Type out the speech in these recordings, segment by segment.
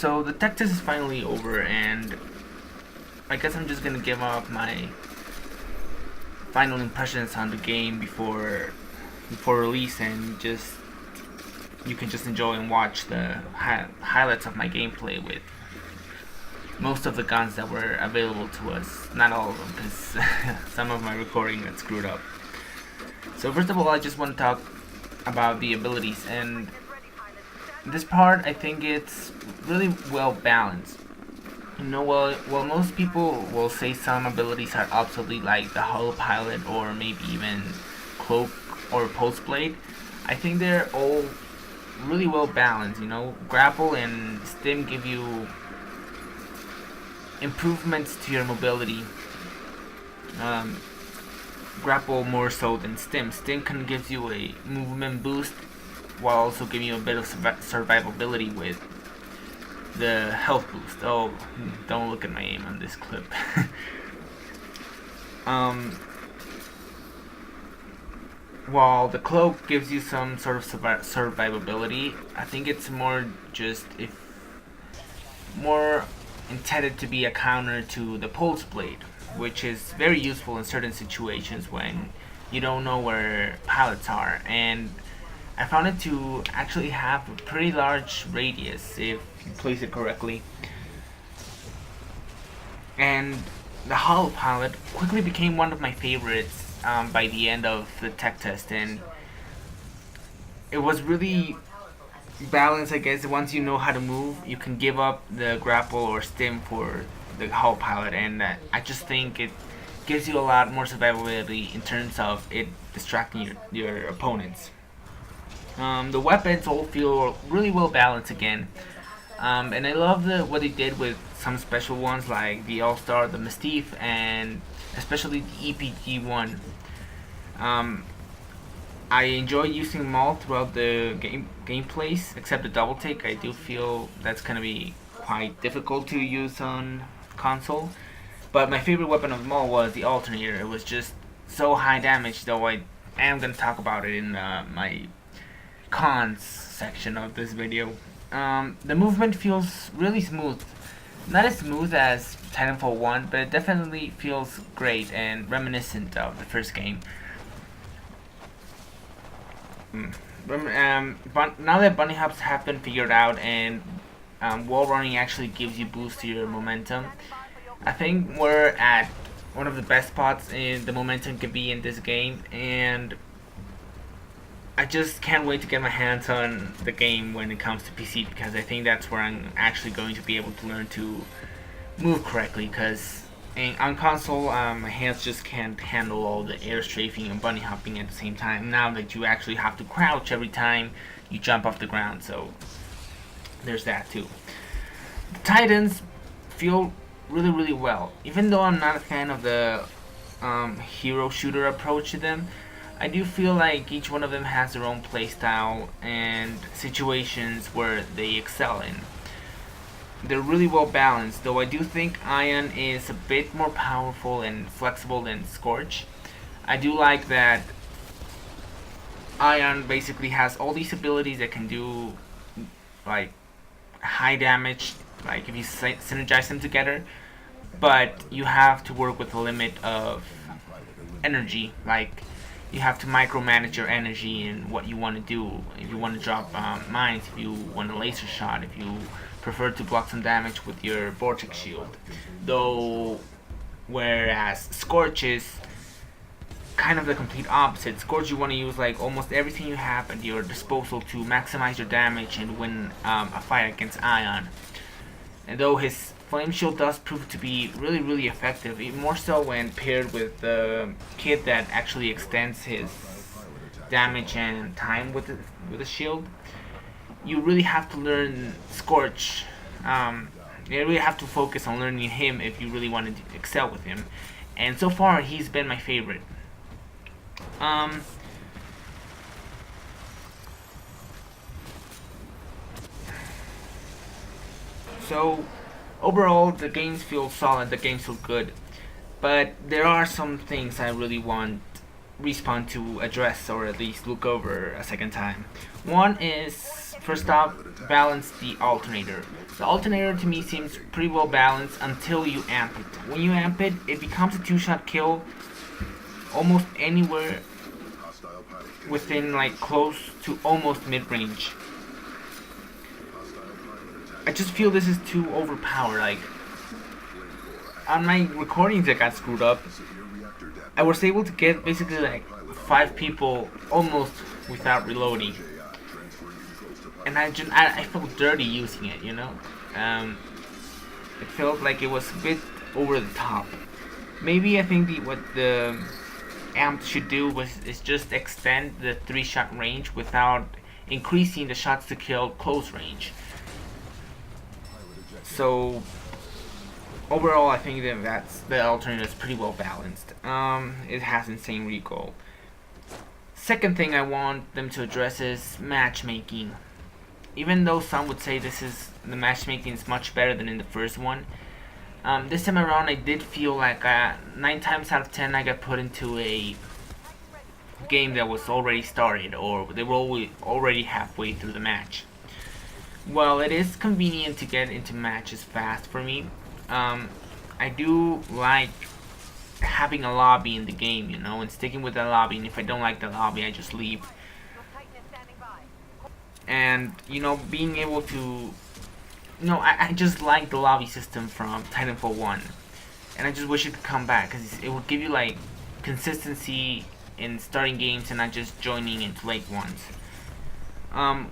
So the tech test is finally over, and I guess I'm just gonna give up my final impressions on the game before release, and just you can just enjoy and watch the highlights of my gameplay with most of the guns that were available to us. Not all of them, because some of my recording got screwed up. So first of all, I just want to talk about the abilities, and this part I think it's really well balanced. Well, most people will say some abilities are obsolete, like the Hollow Pilot or maybe even Cloak or Pulse Blade. I think they're all really well balanced. Grapple and Stim give you improvements to your mobility. Grapple more so than Stim. Stim can give you a movement boost while also giving you a bit of survivability with the health boost. Oh, don't look at my aim on this clip. While the cloak gives you some sort of survivability, I think it's more more intended to be a counter to the pulse blade, which is very useful in certain situations when you don't know where pilots are. And I found it to actually have a pretty large radius if you place it correctly. And the Hollow Pilot quickly became one of my favorites by the end of the tech test, and it was really balanced. I guess once you know how to move, you can give up the grapple or Stim for the Hollow Pilot, and I just think it gives you a lot more survivability in terms of it distracting your opponents. The weapons all feel really well balanced again, and I love what they did with some special ones like the All-Star, the Mastiff, and especially the EPG one. I enjoy using them all throughout the gameplays, except the double take. I do feel that's gonna be quite difficult to use on console. But my favorite weapon of them all was the Alternator. It was just so high damage, though I am gonna talk about it in my cons section of this video. The movement feels really smooth. Not as smooth as Titanfall 1, but it definitely feels great and reminiscent of the first game. But now that bunny hops have been figured out and wall running actually gives you boost to your momentum, I think we're at one of the best spots in the momentum can be in this game, and I just can't wait to get my hands on the game when it comes to PC, because I think that's where I'm actually going to be able to learn to move correctly, because on console my hands just can't handle all the air strafing and bunny hopping at the same time, now that you actually have to crouch every time you jump off the ground, so there's that too. The Titans feel really well, even though I'm not a fan of the hero shooter approach to them. I do feel like each one of them has their own playstyle and situations where they excel in. They're really well balanced, though I do think Ion is a bit more powerful and flexible than Scorch. I do like that Ion basically has all these abilities that can do like high damage, like if you synergize them together, but you have to work with a limit of energy. Like you have to micromanage your energy and what you want to do. If you want to drop mines, if you want a laser shot, if you prefer to block some damage with your vortex shield. Though, whereas Scorch is kind of the complete opposite. Scorch, you want to use like almost everything you have at your disposal to maximize your damage and win a fight against Ion. And though his Flame Shield does prove to be really effective, even more so when paired with the kit that actually extends his damage and time with the shield, you really have to learn Scorch. You really have to focus on learning him if you really want to excel with him. And so far, he's been my favorite. So overall, the games feel solid, the games feel good, but there are some things I really want Respawn to address or at least look over a second time. One is first off, balance the alternator. The alternator to me seems pretty well balanced until you amp it. When you amp it, it becomes a two-shot kill almost anywhere within like close to almost mid-range. I just feel this is too overpowered. Like on my recordings that got screwed up, I was able to get basically like 5 people almost without reloading, and I felt dirty using it. It felt like it was a bit over the top. Maybe I think what the amp should do is just extend the 3-shot range without increasing the shots to kill close range. So overall, I think the alternative is pretty well balanced. It has insane recoil. Second thing I want them to address is matchmaking. Even though some would say the matchmaking is much better than in the first one, this time around I did feel like 9 times out of 10 I got put into a game that was already started, or they were already halfway through the match. While it is convenient to get into matches fast for me, I do like having a lobby in the game, and sticking with that lobby, and if I don't like the lobby, I just leave. And, being able to, I just like the lobby system from Titanfall 1, and I just wish it could come back, because it would give you, like, consistency in starting games and not just joining into late ones.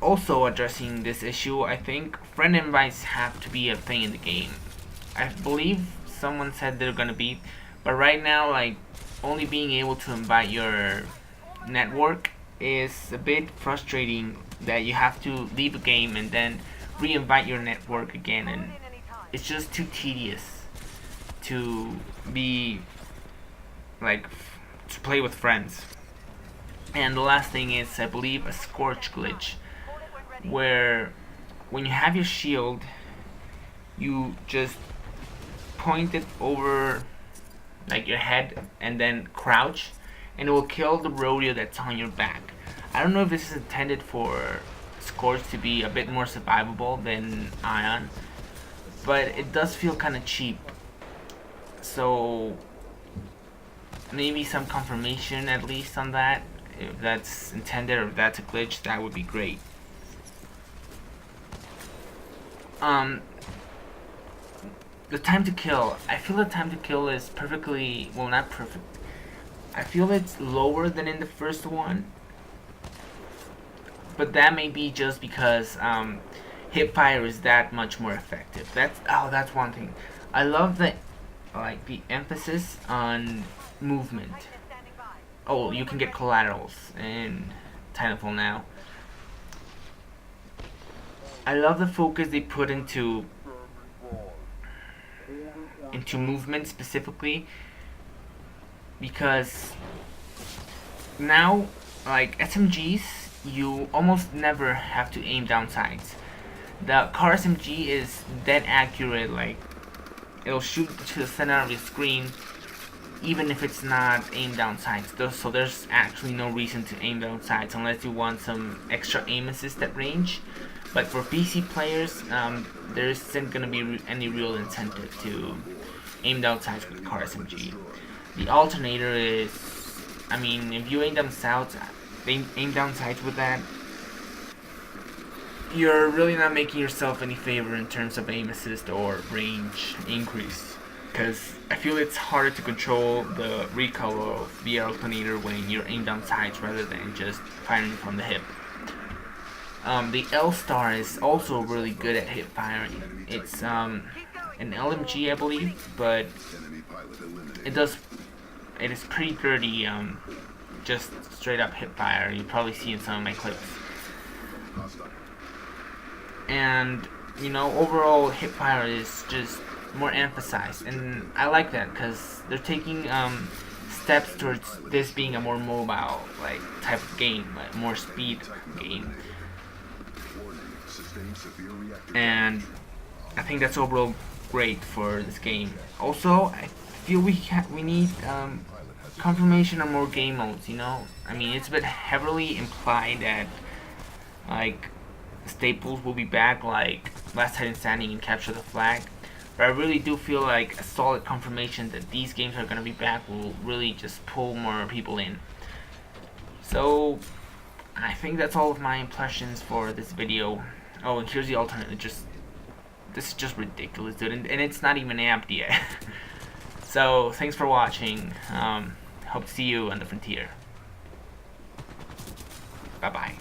Also addressing this issue, I think friend invites have to be a thing in the game. I believe someone said they're gonna be, but right now, like, only being able to invite your network is a bit frustrating, that you have to leave a game and then re-invite your network again, and it's just too tedious to be like to play with friends. And the last thing is, I believe, a scorch glitch, where when you have your shield, you just point it over like your head and then crouch, and it will kill the rodeo that's on your back. I don't know if this is intended for Scorch to be a bit more survivable than Ion, but it does feel kind of cheap. So maybe some confirmation at least on that. If that's intended or if that's a glitch, that would be great. The time to kill. I feel the time to kill is perfectly, well, not perfect. I feel it's lower than in the first one, but that may be just because hipfire is that much more effective. That's one thing. I love the emphasis on movement. Oh, you can get collaterals in Titanfall now. I love the focus they put into movement specifically, because now, like SMGs, you almost never have to aim down sights. The car SMG is dead accurate, like it'll shoot to the center of your screen even if it's not aimed down sights. So there's actually no reason to aim down sights unless you want some extra aim assist at range. But for PC players, there isn't going to be any real incentive to aim down sights with car SMG. The alternator is, I mean, if you aim down sights with that, you're really not making yourself any favor in terms of aim assist or range increase, because I feel it's harder to control the recoil of the alternator when you're aimed down sights rather than just firing from the hip. The L-Star is also really good at hip firing. It's an LMG, I believe, but it is pretty dirty, just straight up hip fire. You probably see in some of my clips. And overall hip fire is just more emphasized, and I like that because they're taking steps towards this being a more mobile type of game, more speed game. And I think that's overall great for this game. Also, I feel we need confirmation on more game modes. I mean, it's been heavily implied that staples will be back, like Last Titan Standing and Capture the Flag. But I really do feel like a solid confirmation that these games are going to be back will really just pull more people in. So I think that's all of my impressions for this video. Oh, and here's the alternate. This is just ridiculous, dude, and it's not even amped yet. So thanks for watching. Hope to see you on the frontier. Bye bye.